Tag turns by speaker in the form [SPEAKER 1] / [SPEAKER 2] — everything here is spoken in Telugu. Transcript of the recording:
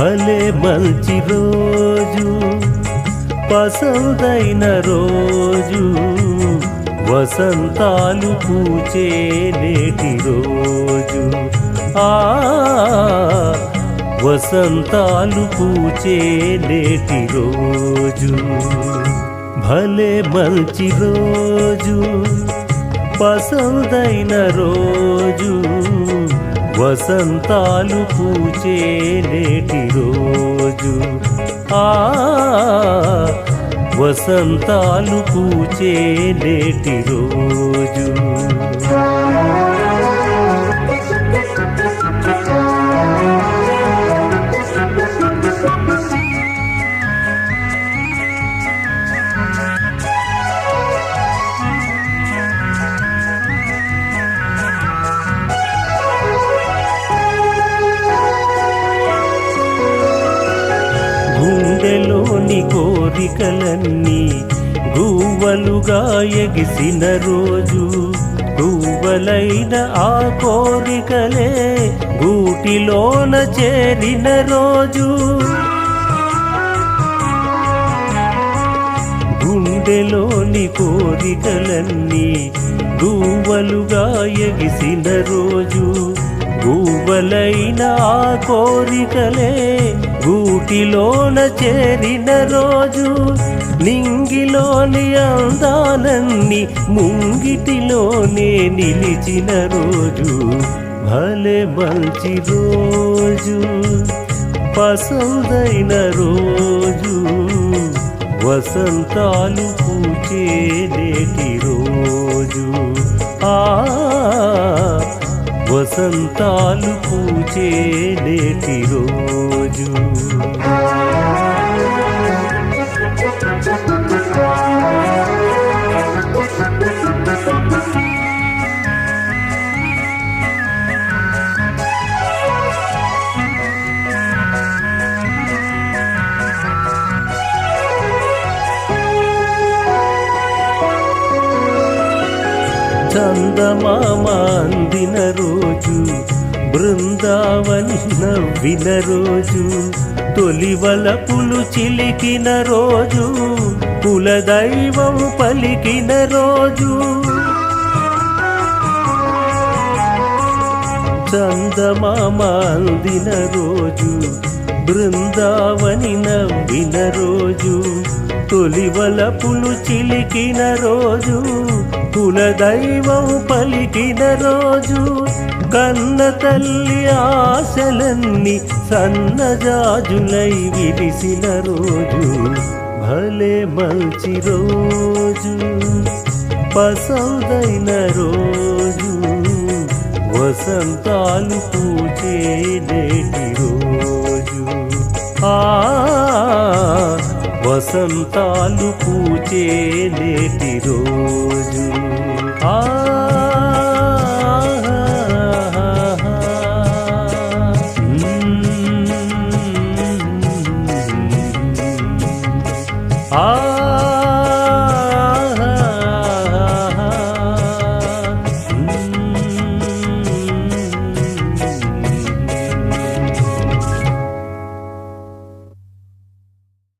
[SPEAKER 1] భలే మంచి రోజు పసందైన రోజు వసంతాలు పూచే నేటి రోజు వసంతాలు పూచే నేటి రోజు భలే మంచి రోజు పసందైన రోజు వసంతాలు పూచే నేటి రోజు వసంతాలు పూచే నేటి రోజు గుండెలోని కోరికలన్నీ గువ్వలుగా ఎగిసిన రోజు గువ్వలైన ఆ కోరికలే గూటిలోన చేరిన రోజు గుండెలోని కోరికలన్నీ గువ్వలుగా ఎగిసిన రోజు గువ్వలైన ఆ కోరికలే గూటిలోన చేరిన రోజు నింగిలోని అందాలన్నీ ముంగిటిలోనే నిలిచిన రోజు భలే మంచి రోజు పసందైన రోజు వసంతాలు పూచే నేటి రోజు వసంతాలు పూచే నేటి రోజు చందమామ అందిన రోజు బృందావని నవ్విన రోజు తొలివలపులు చిలికిన రోజు కులదైవం పలికిన రోజు చందమామ అందిన రోజు బృందావని నవ్విన రోజు తొలివలపులు చిలికిన రోజు కులదైవం పలికిన రోజు కన్న తల్లి ఆశలన్నీ సన్నజాజులై విరిసిన రోజు భలే మంచి రోజు పసందైన రోజు వసంతాలు పూచే నేటి రోజు వసంతాలు పూచే నేటి రోజు ఆ